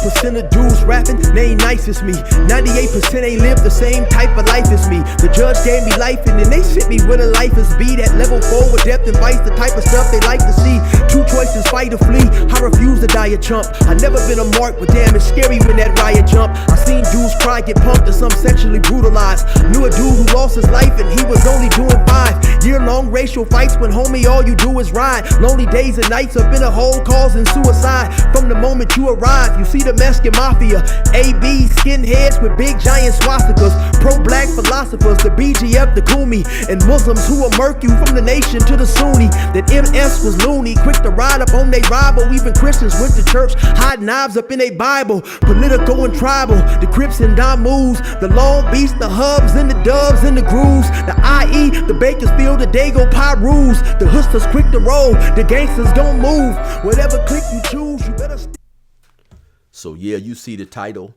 2% of dudes rapping, they ain't nice as me. 98% ain't live the same type of life as me. The judge gave me life and then they sent me where the life is be. That level 4 with depth and vice, the type of stuff they like to see. Two choices, fight or flee. I refuse to die a chump. I never been a mark, but damn, it's scary when that riot jump. I seen dudes cry, get pumped, and some sexually brutalized. Knew a dude who lost his life and he was only doing 5 year-long racial fights when homie all you do is ride. Lonely days and nights up in a hole causing suicide. From the moment you arrive, you see the Mexican mafia, AB skinheads with big giant swastikas, pro-black philosophers, the BGF, the Kumi, and Muslims who will murk you from the nation to the Sunni. That MS was loony, quick to ride up on they rival. Even Christians went to church, hide knives up in a Bible. Political and tribal, the Crips and Damus, the Long Beach, the Hubs and the Dubs and the Grooves, the IE, the Bakersfield, the Dago Pyrus, the hustlers quick to roll, the gangsters don't move. Whatever click you choose, you better So yeah, you see the title.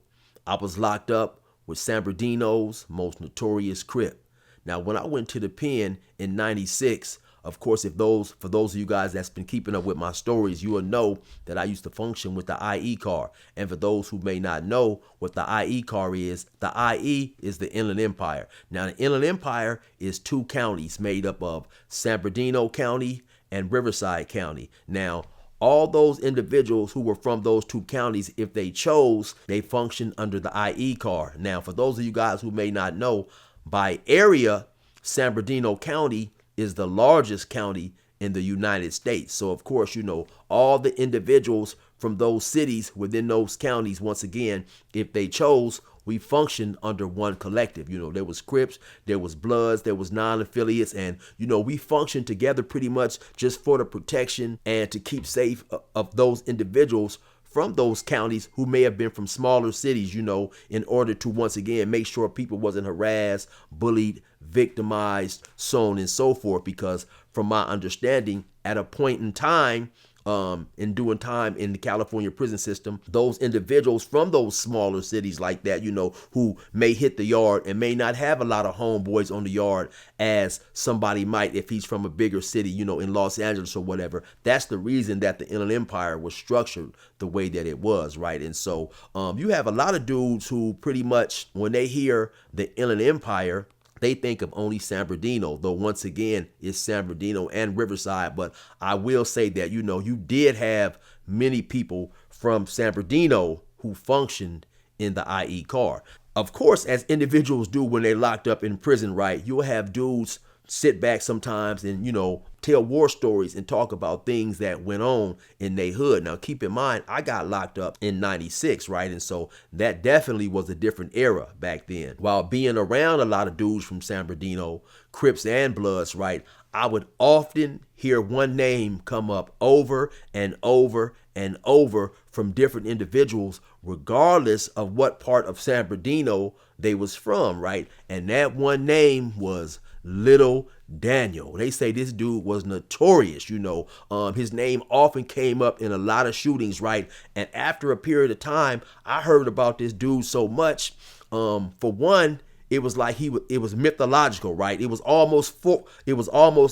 I was locked up with San Bernardino's most notorious Crip. Now, when I went to the pen in '96, of course, for those of you guys that's been keeping up with my stories, you will know that I used to function with the IE car. And for those who may not know what the IE car is, the IE is the Inland Empire. Now, the Inland Empire is 2 counties made up of San Bernardino County and Riverside County. Now, all those individuals who were from those 2 counties, if they chose, they functioned under the IE car. Now, for those of you guys who may not know, by area, San Bernardino County is the largest county in the United States. So, of course, you know, all the individuals from those cities within those counties, once again, if they chose, we functioned under one collective. You know, there was Crips, there was Bloods, there was non-affiliates, and, you know, we functioned together pretty much just for the protection and to keep safe of those individuals from those counties who may have been from smaller cities, you know, in order to, once again, make sure people wasn't harassed, bullied, victimized, so on and so forth. Because from my understanding, at a point in time, in doing time in the California prison system, those individuals from those smaller cities like that, you know, who may hit the yard and may not have a lot of homeboys on the yard as somebody might if he's from a bigger city, you know, in Los Angeles or whatever. That's the reason that the Inland Empire was structured the way that it was, right? And so you have a lot of dudes who pretty much, when they hear the Inland Empire, they think of only San Bernardino, though once again, it's San Bernardino and Riverside. But I will say that, you know, you did have many people from San Bernardino who functioned in the IE car. Of course, as individuals do when they're locked up in prison, right? You'll have dudes sit back sometimes and, you know, tell war stories and talk about things that went on in their hood. Now, keep in mind, I got locked up in '96, right? And so that definitely was a different era back then. While being around a lot of dudes from San Bernardino, Crips and Bloods, right, I would often hear one name come up over and over and over from different individuals, regardless of what part of San Bernardino they was from, right? And that one name was Little Daniel. They say this dude was notorious, you know. His name often came up in a lot of shootings, right? And after a period of time, I heard about this dude so much. For one, it was like it was mythological, right? It was almost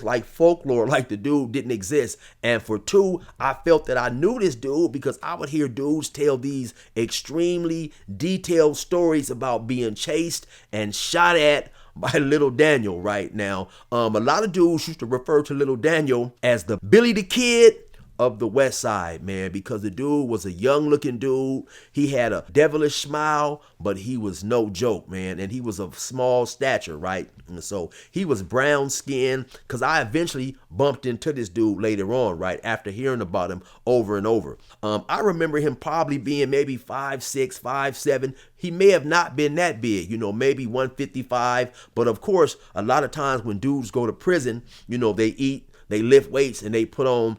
like folklore, like the dude didn't exist. And for 2, I felt that I knew this dude because I would hear dudes tell these extremely detailed stories about being chased and shot at by Little Daniel. Right now, a lot of dudes used to refer to Little Daniel as the Billy the Kid of the West Side, man, because the dude was a young looking dude. He had a devilish smile, but he was no joke, man. And he was of small stature, right? And so he was brown skinned, because I eventually bumped into this dude later on, right? After hearing about him over and over. I remember him probably being maybe 5'6", 5'7". He may have not been that big, you know, maybe 155. But of course, a lot of times when dudes go to prison, you know, they eat, they lift weights, and they put on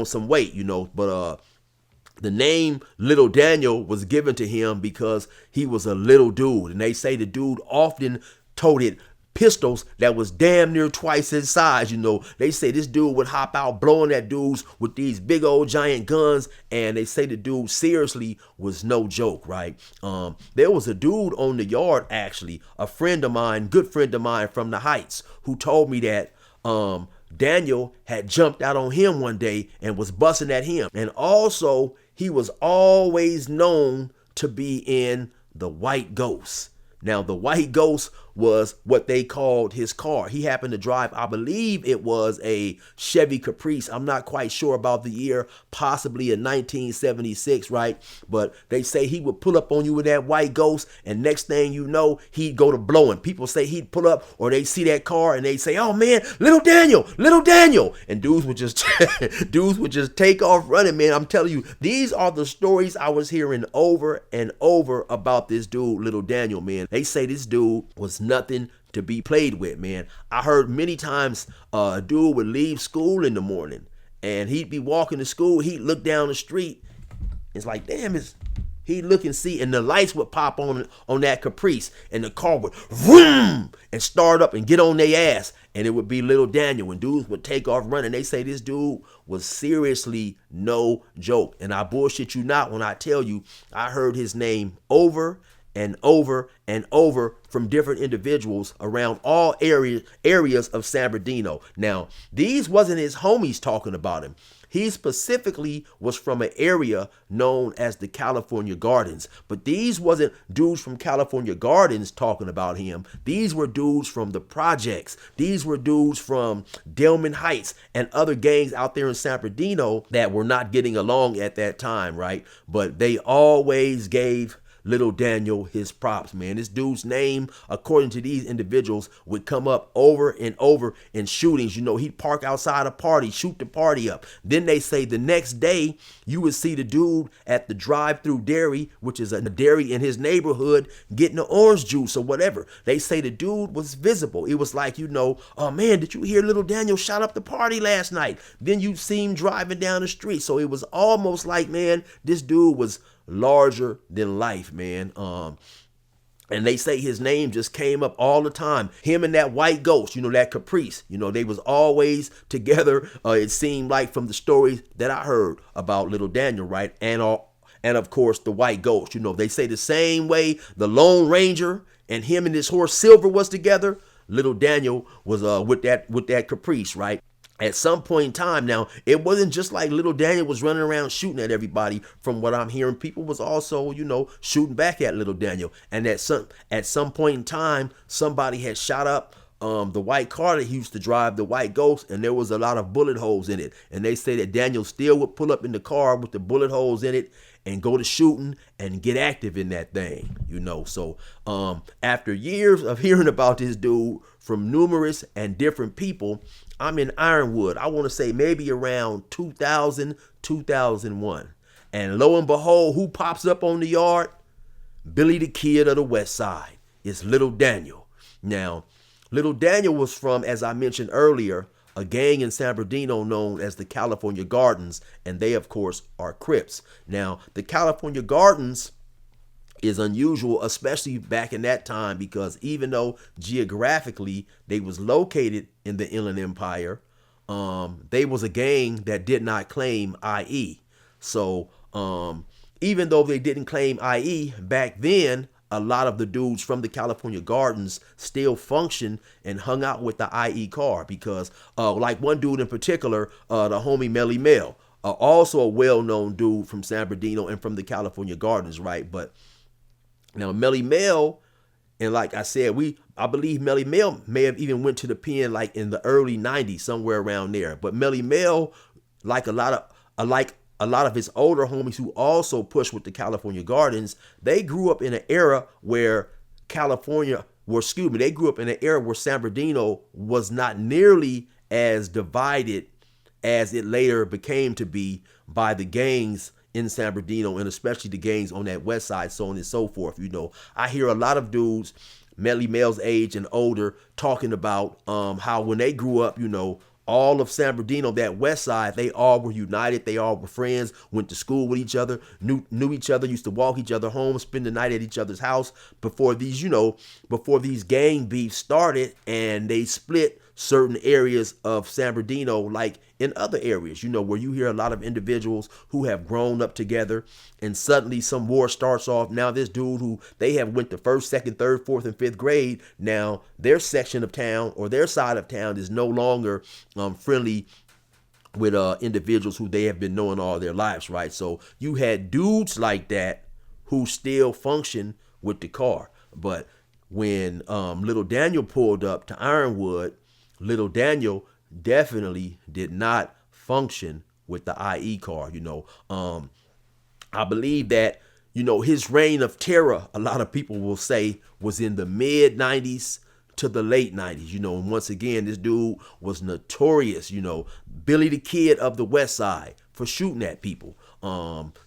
some weight, you know. But the name Little Daniel was given to him because he was a little dude. And they say the dude often toted pistols that was damn near twice his size, you know. They say this dude would hop out blowing at dudes with these big old giant guns, and they say the dude seriously was no joke, right? There was a dude on the yard, actually, a friend of mine, good friend of mine from the Heights, who told me that Daniel had jumped out on him one day and was busting at him. And also, he was always known to be in the White Ghost. Now, the White Ghost was what they called his car. He happened to drive, I believe it was a Chevy Caprice. I'm not quite sure about the year, possibly in 1976, right? But they say he would pull up on you with that White Ghost, and next thing you know, he'd go to blowing. People say he'd pull up, or they see that car and they say, "Oh man, little Daniel," and dudes would just take off running, man. I'm telling you, these are the stories I was hearing over and over about this dude, little Daniel, man. They say this dude was nothing to be played with, man. I heard many times a dude would leave school in the morning and he'd be walking to school. He'd look down the street. It's like, damn, he'd look and see, and the lights would pop on that Caprice, and the car would vroom and start up and get on their ass, and it would be little Daniel, and dudes would take off running. They say this dude was seriously no joke, and I bullshit you not when I tell you I heard his name over and over and over from different individuals around all areas of San Bernardino. Now, these wasn't his homies talking about him. He specifically was from an area known as the California Gardens. But these wasn't dudes from California Gardens talking about him. These were dudes from the projects. These were dudes from Delman Heights and other gangs out there in San Bernardino that were not getting along at that time, right? But they always gave little Daniel his props, man. This dude's name, according to these individuals, would come up over and over in shootings. You know, he'd park outside a party, shoot the party up. Then they say the next day you would see the dude at the drive-through dairy, which is a dairy in his neighborhood, getting the orange juice or whatever. They say the dude was visible. It was like, you know, "Oh man, did you hear little Daniel shot up the party last night?" Then you see him driving down the street. So it was almost like, man, this dude was larger than life, man. And they say his name just came up all the time. Him and that White Ghost, you know, that Caprice, you know, they was always together. It seemed like from the stories that I heard about little Daniel, right? And of course the White Ghost, you know, they say the same way the Lone Ranger and him and his horse Silver was together. Little Daniel was with that Caprice, right? At some point in time, now, it wasn't just like little Daniel was running around shooting at everybody. From what I'm hearing, people was also, you know, shooting back at little Daniel. And at some point in time, somebody had shot up the white car that he used to drive, the White Ghost, and there was a lot of bullet holes in it. And they say that Daniel still would pull up in the car with the bullet holes in it and go to shooting and get active in that thing, you know. So after years of hearing about this dude from numerous and different people, I'm in Ironwood, I want to say maybe around 2000, 2001. And lo and behold, who pops up on the yard? Billy the Kid of the West Side. It's little Daniel. Now, little Daniel was from, as I mentioned earlier, a gang in San Bernardino known as the California Gardens, and they, of course, are Crips. Now, the California Gardens is unusual, especially back in that time, because even though geographically they was located in the Inland Empire, they was a gang that did not claim IE. So even though they didn't claim IE back then, a lot of the dudes from the California Gardens still functioned and hung out with the IE car, because like one dude in particular, the homie Melly Mel, also a well-known dude from San Bernardino and from the California Gardens, right? But now Melly Mel, and like I said, I believe Melly Mel may have even went to the pen like in the early 90s, somewhere around there. But Melly Mel, like a lot of his older homies who also pushed with the California Gardens, they grew up in an era where they grew up in an era where San Bernardino was not nearly as divided as it later became to be by the gangs in San Bernardino, and especially the gangs on that west side, so on and so forth. You know, I hear a lot of dudes, Melly Mel's age and older, talking about how when they grew up, you know, all of San Bernardino, that west side, they all were united. They all were friends, went to school with each other, knew each other, used to walk each other home, spend the night at each other's house before these gang beefs started, and they split certain areas of San Bernardino, like in other areas, you know, where you hear a lot of individuals who have grown up together, and suddenly some war starts off. Now this dude who they have went to first, second, third, fourth, and fifth grade, now their section of town or their side of town is no longer friendly with individuals who they have been knowing all their lives, right? So you had dudes like that who still function with the car. But when little Daniel pulled up to Ironwood, little Daniel definitely did not function with the IE car. I believe that, his reign of terror, a lot of people will say, was in the mid 90s to the late 90s. And once again, this dude was notorious, Billy the Kid of the West Side, for shooting at people.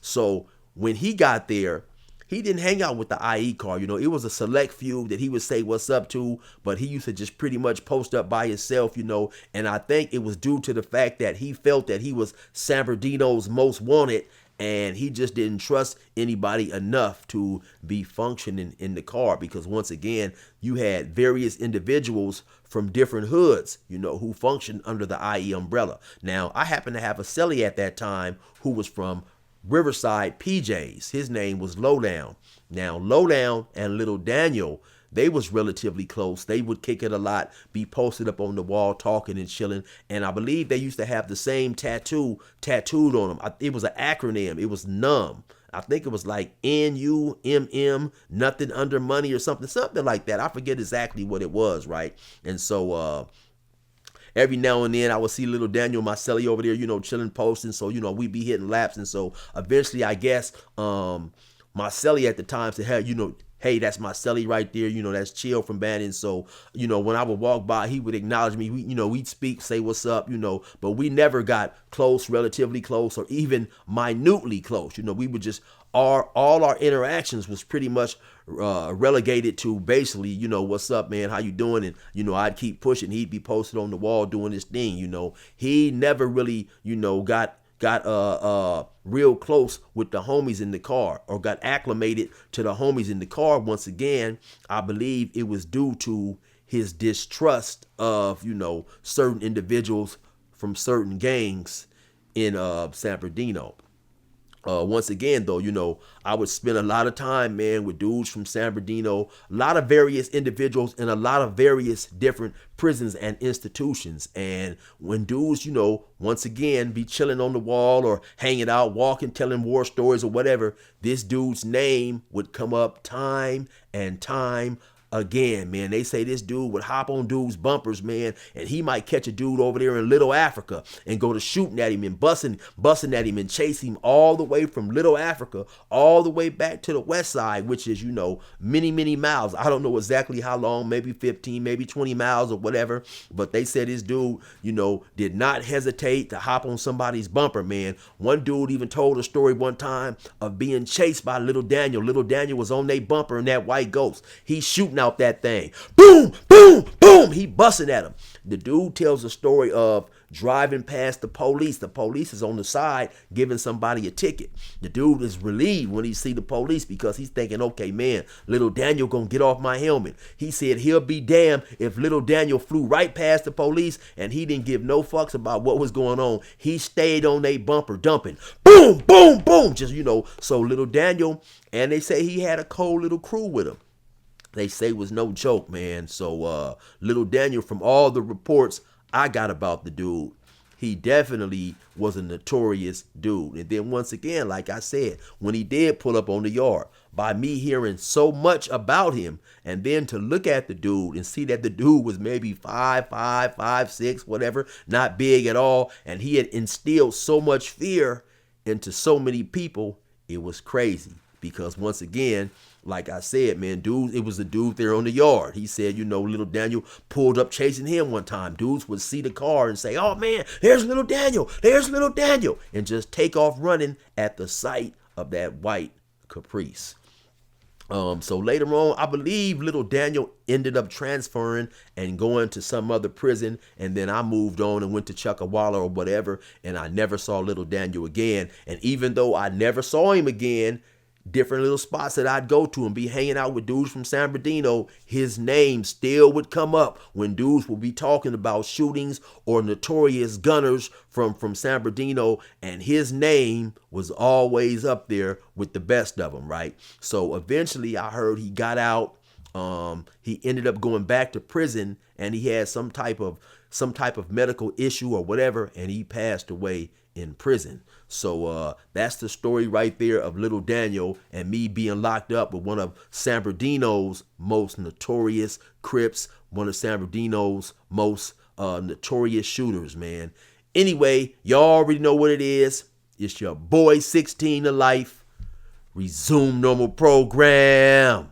So when he got there, he didn't hang out with the IE car. It was a select few that he would say what's up to, but he used to just pretty much post up by himself, and I think it was due to the fact that he felt that he was San Bernardino's most wanted, and he just didn't trust anybody enough to be functioning in the car, because once again, you had various individuals from different hoods, who functioned under the IE umbrella. Now, I happened to have a celly at that time who was from Riverside PJs. His name was Lowdown. Now, Lowdown and Little Daniel, they was relatively close. They would kick it a lot, be posted up on the wall talking and chilling. And I believe they used to have the same tattooed on them. It was an acronym. It was NUM. I think it was like NUMM, nothing under money or something like that. I forget exactly what it was, right? And so every now and then I would see little Daniel, my celly over there, chilling, posting. So, we'd be hitting laps. And so eventually, I guess, my celly at the time said, hey, that's my celly right there. That's Chill from Bannon. So, when I would walk by, he would acknowledge me. We'd speak, say what's up, but we never got close, relatively close, or even minutely close. We would just, all our interactions was pretty much relegated to basically, what's up, man, how you doing? And, I'd keep pushing. He'd be posted on the wall doing his thing. He never really, got real close with the homies in the car, or got acclimated to the homies in the car. Once again, I believe it was due to his distrust of, certain individuals from certain gangs in San Bernardino. Once again, though, I would spend a lot of time, man, with dudes from San Bernardino, a lot of various individuals in a lot of various different prisons and institutions. And when dudes, once again, be chilling on the wall or hanging out, walking, telling war stories or whatever, this dude's name would come up time and time again, man. They say this dude would hop on dudes' bumpers, man, and he might catch a dude over there in Little Africa and go to shooting at him and busting at him and chase him all the way from Little Africa all the way back to the west side, which is, many, many miles. I don't know exactly how long, maybe 15, maybe 20 miles or whatever, but they said this dude, did not hesitate to hop on somebody's bumper, man. One dude even told a story one time of being chased by Little Daniel. Little Daniel was on their bumper in that white Ghost. He's shooting out that thing. Boom, boom, boom. He busting at him. The dude tells a story of driving past the police. The police is on the side giving somebody a ticket. The dude is relieved when he see the police because he's thinking, okay, man, Little Daniel gonna get off my helmet. He said he'll be damned if Little Daniel flew right past the police and he didn't give no fucks about what was going on. He stayed on they bumper dumping. Boom, boom, boom. Just, so Little Daniel, and they say he had a cold little crew with him. They say it was no joke, man. So Little Daniel, from all the reports I got about the dude, he definitely was a notorious dude. And then once again, like I said, when he did pull up on the yard, by me hearing so much about him, and then to look at the dude and see that the dude was maybe 5'5", 5'6", whatever, not big at all, and he had instilled so much fear into so many people, it was crazy. Because once again, like I said, man, dude, it was a dude there on the yard. He said, Little Daniel pulled up chasing him one time. Dudes would see the car and say, oh, man, there's Little Daniel. There's Little Daniel. And just take off running at the sight of that white Caprice. So later on, I believe Little Daniel ended up transferring and going to some other prison. And then I moved on and went to Chuckawalla or whatever. And I never saw Little Daniel again. And even though I never saw him again, different little spots that I'd go to and be hanging out with dudes from San Bernardino, his name still would come up when dudes would be talking about shootings or notorious gunners from San Bernardino, and his name was always up there with the best of them, right? So eventually I heard he got out He ended up going back to prison, and he had some type of medical issue or whatever, and he passed away in prison. So that's the story right there of little Daniel and me being locked up with one of San Bernardino's most notorious Crips, one of San Bernardino's most notorious shooters, man. Anyway, y'all already know what it is. It's your boy 16 to life. Resume normal program.